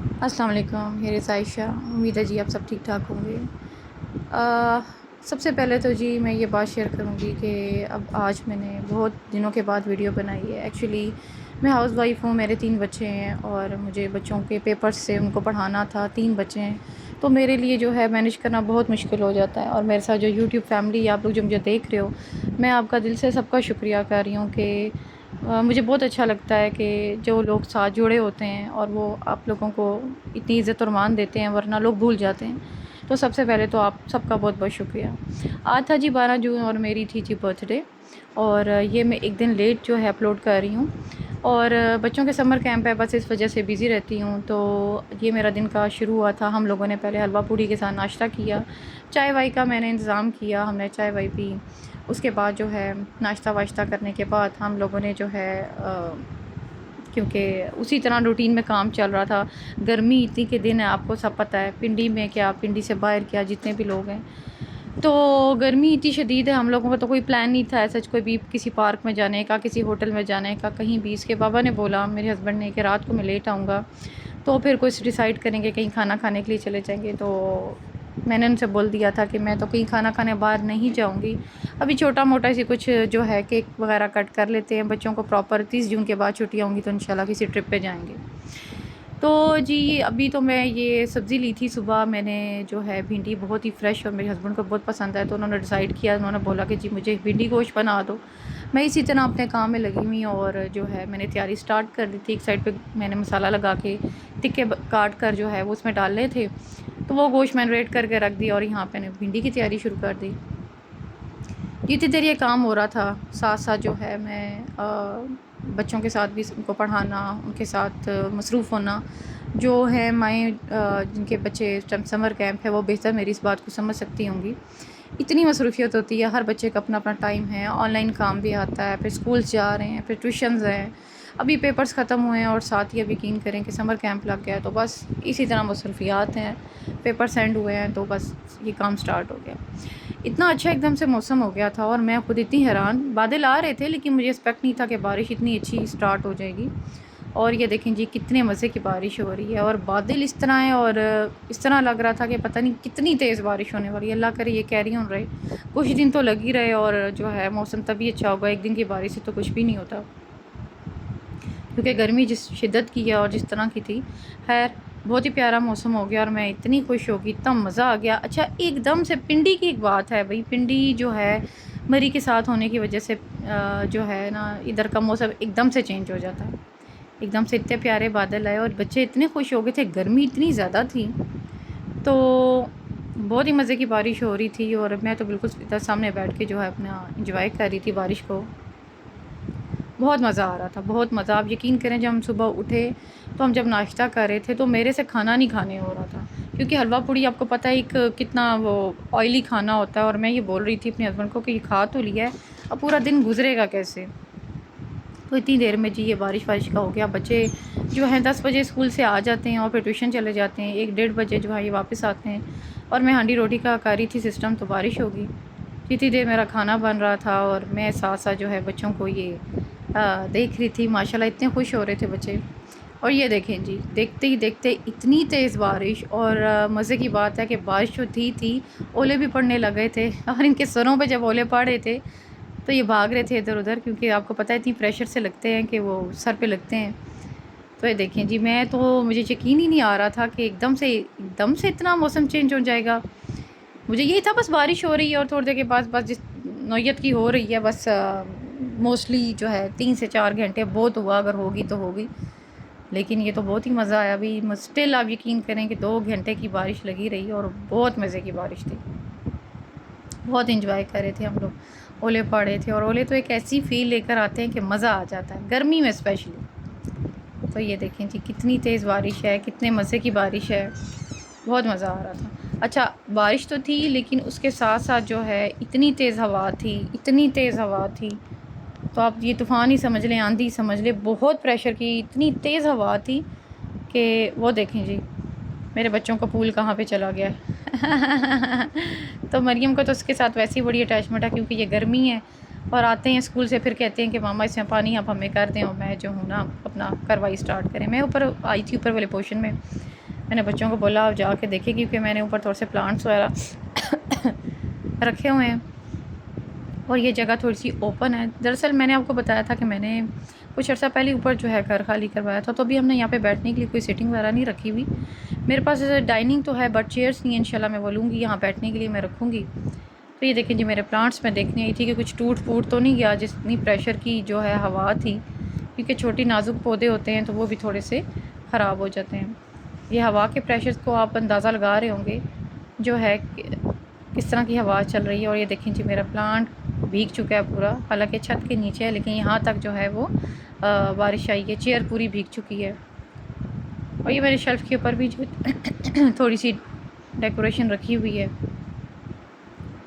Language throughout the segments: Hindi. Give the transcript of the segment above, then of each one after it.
अस्सलाम वालेकुम, हियर इज़ आयशा। उम्मीद है जी आप सब ठीक ठाक होंगे। सबसे पहले तो जी मैं ये बात शेयर करूँगी कि अब आज मैंने बहुत दिनों के बाद वीडियो बनाई है। एक्चुअली मैं हाउसवाइफ़ हूँ, मेरे 3 बच्चे हैं और मुझे बच्चों के पेपर्स से उनको पढ़ाना था, 3 बच्चे हैं। तो मेरे लिए जो है मैनेज करना बहुत मुश्किल हो जाता है और मेरे साथ जो यूट्यूब फैमिली आप लोग जो मुझे देख रहे हो, मैं आपका दिल से सबका शुक्रिया कर रही हूँ कि मुझे बहुत अच्छा लगता है कि जो लोग साथ जुड़े होते हैं और वो आप लोगों को इतनी इज़्ज़त और मान देते हैं, वरना लोग भूल जाते हैं। तो सबसे पहले तो आप सबका बहुत बहुत शुक्रिया। आज था जी 12 जून और मेरी थी जी बर्थडे, और ये मैं एक दिन लेट जो है अपलोड कर रही हूँ। और बच्चों के समर कैंप है, बस इस वजह से बिज़ी रहती हूँ। तो ये मेरा दिन का शुरू हुआ था, हम लोगों ने पहले हलवा पूड़ी के साथ नाश्ता किया, चाय वाय का मैंने इंतज़ाम किया, हमने चाय वाय पी। उसके बाद जो है नाश्ता वाश्ता करने के बाद हम लोगों ने जो है क्योंकि उसी तरह रूटीन में काम चल रहा था। गर्मी इतनी के दिन है, आपको सब पता है, पिंडी में क्या, पिंडी से बाहर क्या, जितने भी लोग हैं। तो गर्मी इतनी शदीद है, हम लोगों का तो कोई प्लान नहीं था ऐसा कोई भी किसी पार्क में जाने का, किसी होटल में जाने का, कहीं भी। इसके पापा ने बोला मेरे हस्बैंड ने कि रात को मैं लेट आऊँगा, तो फिर कुछ डिसाइड करेंगे, कहीं खाना खाने के लिए चले जाएंगे। तो मैंने उनसे बोल दिया था कि मैं तो कहीं खाना खाने बाहर नहीं जाऊंगी, अभी छोटा मोटा सी कुछ जो है केक वगैरह कट कर लेते हैं, बच्चों को प्रॉपर 30 जून के बाद छुट्टियाँ होंगी तो इंशाल्लाह किसी ट्रिप पे जाएंगे। तो जी अभी तो मैं ये सब्ज़ी ली थी सुबह, मैंने जो है भिंडी बहुत ही फ्रेश और मेरे हस्बैंड को बहुत पसंद है, तो उन्होंने डिसाइड किया, उन्होंने बोला कि जी मुझे भिंडी गोश्त बना दो। मैं इसी तरह अपने काम में लगी हुई हूँ और जो है मैंने तैयारी स्टार्ट कर दी थी। एक साइड पे मैंने मसाला लगा के टिक्के काट कर जो है वो उसमें डालने थे, तो वो गोश्त मैंने रेड करके रख दी और यहाँ पे मैंने भिंडी की तैयारी शुरू कर दी। जितनी देर ये काम हो रहा था, साथ साथ जो है मैं बच्चों के साथ भी उनको पढ़ाना, उनके साथ मसरूफ़ होना। जो है माएँ जिनके बच्चे समर कैंप है वो बेहतर मेरी इस बात को समझ सकती होंगी। इतनी मसरूफ़ियत होती है, हर बच्चे का अपना अपना टाइम है, ऑनलाइन काम भी आता है, फिर स्कूल्स जा रहे हैं, फिर ट्यूशन्स हैं, अभी पेपर्स ख़त्म हुए हैं और साथ ही अब यकीन करें कि समर कैंप लग गया है, तो बस इसी तरह मसरूफ़ियात हैं। पेपर सेंड हुए हैं तो बस ये काम स्टार्ट हो गया। इतना अच्छा एकदम से मौसम हो गया था और मैं खुद इतनी हैरान, बादल आ रहे थे लेकिन मुझे एक्सपेक्ट नहीं था कि बारिश इतनी अच्छी स्टार्ट हो जाएगी। और ये देखें जी कितने मज़े की बारिश हो रही है और बादल इस तरह है और इस तरह लग रहा था कि पता नहीं कितनी तेज़ बारिश होने वाली है। अल्लाह करे ये कैरी ऑन रहे, कुछ दिन तो लग ही रहे और जो है मौसम तभी अच्छा होगा, एक दिन की बारिश से तो कुछ भी नहीं होता, क्योंकि गर्मी जिस शिद्दत की है और जिस तरह की थी। खैर बहुत ही प्यारा मौसम हो गया और मैं इतनी खुश हो गई, इतना मज़ा आ गया। अच्छा एकदम से पिंडी की एक बात है भाई, पिंडी जो है मरी के साथ होने की वजह से जो है ना इधर का मौसम एकदम से चेंज हो जाता है। एकदम से इतने प्यारे बादल आए और बच्चे इतने खुश हो गए थे, गर्मी इतनी ज़्यादा थी। तो बहुत ही मज़े की बारिश हो रही थी और मैं तो बिल्कुल इधर सामने बैठ के जो है अपना इंजॉय कर रही थी बारिश को। बहुत मज़ा आ रहा था, बहुत मज़ा। आप यकीन करें जब हम सुबह उठे तो हम जब नाश्ता कर रहे थे तो मेरे से खाना नहीं खाने हो रहा था, क्योंकि हलवा पूड़ी आपको पता है एक कितना वो ऑयली खाना होता है। और मैं ये बोल रही थी अपने हस्बैंड को कि ये खा तो लिया है, अब पूरा दिन गुजरेगा कैसे। तो इतनी देर में जी ये बारिश वारिश का हो गया। बच्चे जो हैं 10 बजे स्कूल से आ जाते हैं और फिर ट्यूशन चले जाते हैं, 1 डेढ़ बजे जो है ये वापस आते हैं और मैं हांडी रोटी का कर रही थी सिस्टम, तो बारिश होगी। जितनी देर मेरा खाना बन रहा था और मैं साथ साथ जो है बच्चों को ये देख रही थी, माशाल्लाह इतने खुश हो रहे थे बच्चे। और ये देखें जी, देखते ही देखते इतनी तेज़ बारिश और मज़े की बात है कि बारिश जो थी ओले भी पड़ने लगे थे और इनके सरों पे जब ओले पड़ रहे थे तो ये भाग रहे थे इधर उधर, क्योंकि आपको पता है इतनी प्रेशर से लगते हैं कि वो सर पे लगते हैं। तो ये देखें जी, मैं तो मुझे यकीन ही नहीं आ रहा था कि एकदम से इतना मौसम चेंज हो जाएगा। मुझे यही था बस बारिश हो रही है और थोड़ी देर के बाद बस जिस नौयत की हो रही है, बस मोस्टली जो है 3 से 4 घंटे बहुत हुआ, अगर होगी तो होगी। लेकिन ये तो बहुत ही मज़ा आया। अभी स्टिल आप यकीन करें कि 2 घंटे की बारिश लगी रही और बहुत मज़े की बारिश थी, बहुत इंजॉय कर रहे थे हम लोग। ओले पड़े थे और ओले तो एक ऐसी फील लेकर आते हैं कि मज़ा आ जाता है, गर्मी में स्पेशली। तो ये देखें जी कितनी तेज़ बारिश है, कितने मज़े की बारिश है, बहुत मज़ा आ रहा था। अच्छा बारिश तो थी लेकिन उसके साथ साथ जो है इतनी तेज़ हवा थी, इतनी तेज़ हवा थी, तो आप ये तूफ़ान ही समझ लें, आंधी समझ लें, बहुत प्रेशर की इतनी तेज़ हवा थी कि वो देखें जी मेरे बच्चों का पूल कहाँ पे चला गया है। तो मरियम को तो उसके साथ वैसे ही बड़ी अटैचमेंट है, क्योंकि ये गर्मी है और आते हैं स्कूल से फिर कहते हैं कि मामा इसमें पानी आप हमें कर दें, और मैं जो हूँ ना अपना कार्रवाई स्टार्ट करें। मैं ऊपर आई थी, ऊपर वाले पोर्शन में, मैंने बच्चों को बोला आप जाके देखें, क्योंकि मैंने ऊपर थोड़े से प्लांट्स वगैरह रखे हुए हैं और ये जगह थोड़ी सी ओपन है। दरअसल मैंने आपको बताया था कि मैंने कुछ अर्सा पहले ऊपर जो है घर खाली करवाया था, तो अभी हमने यहाँ पे बैठने के लिए कोई सिटिंग वगैरह नहीं रखी हुई। मेरे पास डाइनिंग तो है बट चेयर्स नहीं है, इंशाल्लाह मैं बोलूँगी यहाँ बैठने के लिए मैं रखूँगी। तो ये देखें जी मेरे प्लांट्स मैं देखने आई थी कि कुछ टूट फूट तो नहीं गया, जितनी प्रेशर की जो है हवा थी, क्योंकि छोटी नाजुक पौधे होते हैं तो वो भी थोड़े से ख़राब हो जाते हैं। ये हवा के प्रेशर को आप अंदाज़ा लगा रहे होंगे जो है किस तरह की हवा चल रही है। और ये देखें जी मेरा प्लांट भीग चुका है पूरा, हालांकि छत के नीचे है लेकिन यहाँ तक जो है वो बारिश आई है। चेयर पूरी भीग चुकी है। और ये मेरे शेल्फ़ के ऊपर भी जो थोड़ी सी डेकोरेशन रखी हुई है।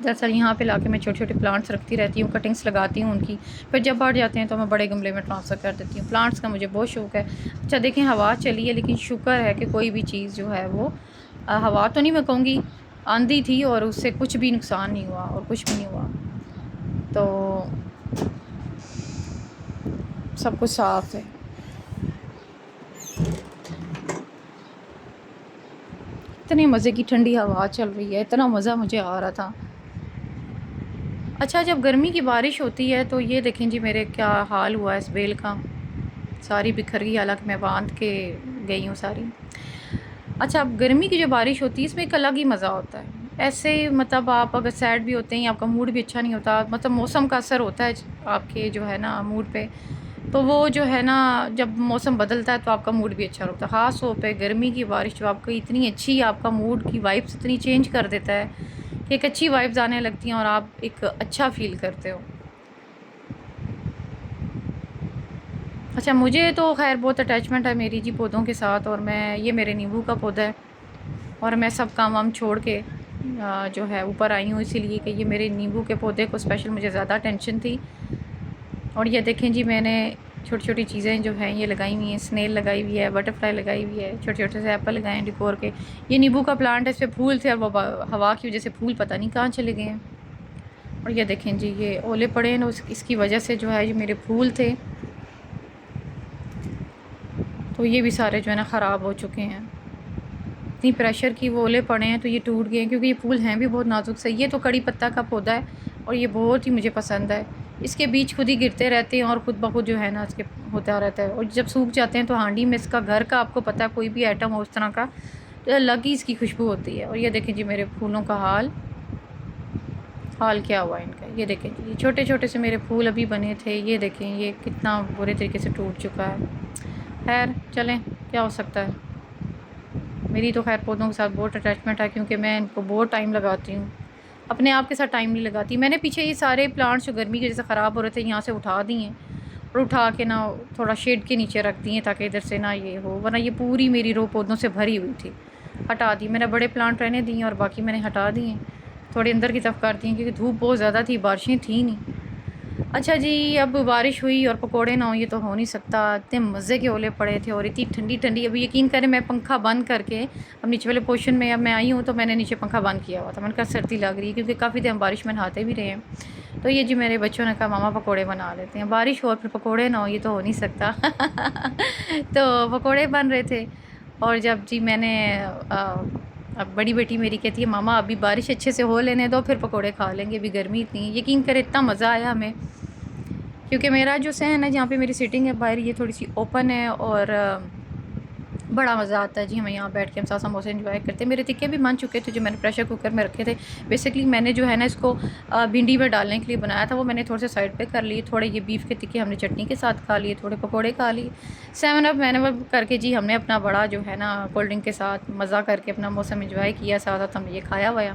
दरअसल यहाँ पे लाके मैं छोटे छोटे प्लांट्स रखती रहती हूँ, कटिंग्स लगाती हूँ उनकी, फिर जब बढ़ जाते हैं तो मैं बड़े गमले में ट्रांसफ़र कर देती हूँ। प्लांट्स का मुझे बहुत शौक़ है। अच्छा देखें हवा चली है, लेकिन शुक्र है कि कोई भी चीज़ जो है वो हवा तो नहीं मैं कहूँगी, आंधी थी और उससे कुछ भी नुकसान नहीं हुआ और कुछ भी नहीं हुआ, तो सब कुछ साफ़ है। इतनी मज़े की ठंडी हवा चल रही है, इतना मज़ा मुझे आ रहा था। अच्छा जब गर्मी की बारिश होती है तो ये देखें जी मेरे क्या हाल हुआ है इस बेल का, सारी बिखर गई, हालांकि मैं बांध के गई हूँ सारी। अच्छा अब गर्मी की जो बारिश होती है इसमें एक अलग ही मज़ा होता है। ऐसे मतलब आप अगर सैड भी होते हैं या आपका मूड भी अच्छा नहीं होता, मतलब मौसम का असर होता है आपके जो है ना मूड पे, तो वो जो है ना जब मौसम बदलता है तो आपका मूड भी अच्छा होता है। ख़ास तौर पे गर्मी की बारिश जो आपका इतनी अच्छी आपका मूड की वाइब्स इतनी चेंज कर देता है कि एक अच्छी वाइब्स आने लगती हैं और आप एक अच्छा फ़ील करते हो। अच्छा मुझे तो ख़ैर बहुत अटैचमेंट है मेरी जी पौधों के साथ, और मैं ये मेरे नींबू का पौधा है और मैं सब काम वाम छोड़ के जो है ऊपर आई हूँ, इसीलिए कि ये मेरे नींबू के पौधे को स्पेशल मुझे ज़्यादा टेंशन थी। और ये देखें जी मैंने छोटी छोटी चीज़ें जो हैं ये लगाई हुई हैं, स्नेल लगाई हुई है, बटरफ्लाई लगाई हुई है, छोटे छोटे से एप्पल लगाए हैं डिकोर के। ये नींबू का प्लांट है, इस पर फूल थे और वो हवा की वजह से फूल पता नहीं कहाँ चले गए हैं। और ये देखें जी ये ओले पड़े हैं ना, इसकी वजह से जो है ये मेरे फूल थे तो ये भी सारे जो है ना ख़राब हो चुके हैं। इतनी प्रेशर की वो ओले पड़े हैं तो ये टूट गए हैं, क्योंकि ये फूल हैं भी बहुत नाजुक से। ये तो कड़ी पत्ता का पौधा है और ये बहुत ही मुझे पसंद है। इसके बीज खुद ही गिरते रहते हैं और खुद ब खुद जो है ना इसके होता रहता है, और जब सूख जाते हैं तो हांडी में इसका घर का आपको पता है कोई भी आइटम हो उस तरह का तो अलग ही इसकी खुशबू होती है। और ये देखें जी मेरे फूलों का हाल क्या हुआ इनका। ये देखें जी छोटे छोटे से मेरे फूल अभी बने थे, ये देखें ये कितना बुरे तरीके से टूट चुका है। खैर चलें क्या हो सकता है। मेरी तो खैर पौधों के साथ बहुत अटैचमेंट है, क्योंकि मैं इनको बहुत टाइम लगाती हूँ, अपने आप के साथ टाइम नहीं लगाती। मैंने पीछे ये सारे प्लांट्स जो गर्मी की वजह से ख़राब हो रहे थे यहाँ से उठा दिए हैं और उठा के ना थोड़ा शेड के नीचे रख दिए ताकि इधर से ना ये हो, वरना ये पूरी मेरी रो पौधों से भरी हुई थी। हटा दी मैंने, बड़े प्लांट रहने दिए और बाकी मैंने हटा दिए, थोड़ी अंदर की तरफ कर दी क्योंकि धूप बहुत ज़्यादा थी, बारिशें थी नहीं। अच्छा जी अब बारिश हुई और पकोड़े ना हो ये तो हो नहीं सकता। इतने मज़े के ओले पड़े थे और इतनी ठंडी ठंडी। अभी यकीन करें मैं पंखा बंद करके अब नीचे वाले पोर्शन में अब मैं आई हूँ तो मैंने नीचे पंखा बंद किया हुआ था। मैंने कहा सर्दी लग रही है क्योंकि काफ़ी देर बारिश में नहाते भी रहे हैं। तो ये जी मेरे बच्चों ने कहा मामा पकोड़े बना लेते हैं, बारिश हो और फिर पकोड़े ना हो ये तो हो नहीं सकता। तो पकोड़े बन रहे थे और जब जी मैंने अब बड़ी बेटी मेरी कहती है मामा अभी बारिश अच्छे से हो लेने दो फिर पकोड़े खा लेंगे, अभी गर्मी इतनी है। यकीन करें इतना मज़ा आया हमें, क्योंकि मेरा जो सहन है जहाँ पे मेरी सीटिंग है बाहर ये थोड़ी सी ओपन है और बड़ा मज़ा आता है जी हमें यहाँ बैठ के हम साथ समोसे एंजॉय करते हैं। मेरे टिक्के भी बन चुके थे जो मैंने प्रेशर कुकर में रखे थे। बेसिकली मैंने जो है ना इसको भिंडी में डालने के लिए बनाया था, वो मैंने थोड़े से साइड पे कर लिए। थोड़े ये बीफ के टिक्के हमने चटनी के साथ खा लिए, थोड़े पकोड़े खा लिए। 7 अप मैंने वो करके जी हमने अपना बड़ा जो है ना कोल्ड ड्रिंक के साथ मज़ा करके अपना मौसम एंजॉय किया, साथ साथ हमने ये खाया हुआ।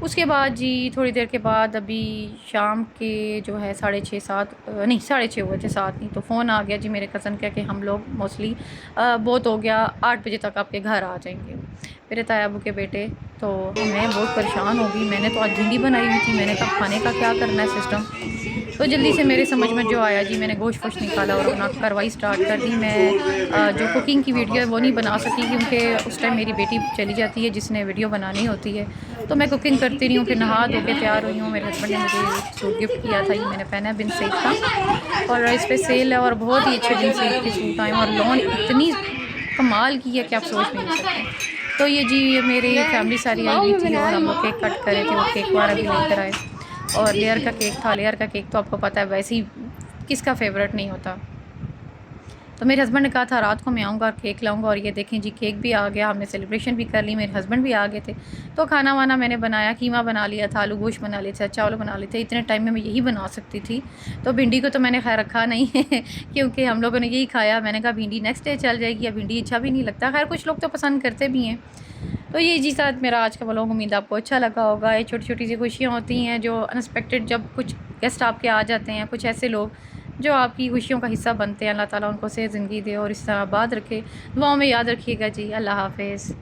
उसके बाद जी थोड़ी देर के बाद अभी शाम के जो है 6:30 नहीं 6:30 हुए थे, 7 नहीं, तो फ़ोन आ गया जी मेरे कज़न का कि हम लोग मोस्टली बहुत हो गया 8 बजे तक आपके घर आ जाएंगे, मेरे ताया अबू के बेटे। तो मैं बहुत परेशान हो गई, मैंने तो आज भिंडी बनाई हुई थी, मैंने कहा खाने का क्या करना है सिस्टम। तो जल्दी से मेरे समझ में जो आया जी, मैंने गोश्त वोश्त निकाला और अपना कार्रवाई स्टार्ट कर दी। मैं जो कुकिंग की वीडियो है वो नहीं बना सकी, क्योंकि उस टाइम मेरी बेटी चली जाती है जिसने वीडियो बनानी होती है, तो मैं कुकिंग करती रही हूँ। फिर नहा धो के तैयार हुई हूँ। मेरे हस्बैंड ने मुझे सूट गिफ्ट किया था, ये मैंने पहना है बिन सेक का, और इस पर सेल है और बहुत ही अच्छे बिन सेक के सूट आए, और लॉन इतनी कमाल की है कि आप सोच भी नहीं सकते। तो ये जी मेरी फैमिली सारी आई हुई थी और हम लोग केक कट कर रहे थे। वो केक वाला भी लेकर आए, और लेयर का केक था। लेयर का केक तो आपको पता है वैसे ही किसका फेवरेट नहीं होता। तो मेरे हस्बैंड ने कहा था रात को मैं आऊँगा केक लाऊंगा, और ये देखें जी केक भी आ गया। हमने सेलिब्रेशन भी कर ली, मेरे हस्बैंड भी आ गए थे। तो खाना वाना मैंने बनाया, कीमा बना लिया था, आलू गोश्त बना लिए थे, चावल बना लिए थे। इतने टाइम में मैं यही बना सकती थी। तो भिंडी को तो मैंने खैर रखा नहीं है क्योंकि हम लोगों ने यही खाया। मैंने कहा भिंडी नेक्स्ट डे चल जाएगी, या भिंडी अच्छा भी नहीं लगता। खैर कुछ लोग तो पसंद करते भी हैं। तो ये जी साथ मेरा आज का व्लॉग, उम्मीद आपको अच्छा लगा होगा। ये छोटी छोटी सी खुशियाँ होती हैं जो अनएक्सपेक्टेड, जब कुछ गेस्ट आपके आ जाते हैं, कुछ ऐसे लोग जो आपकी खुशियों का हिस्सा बनते हैं। अल्लाह ताला उनको सेहत ज़िंदगी दे और इस तरह आबाद रखे। दुआओं में याद रखिएगा जी। अल्लाह हाफ़िज़।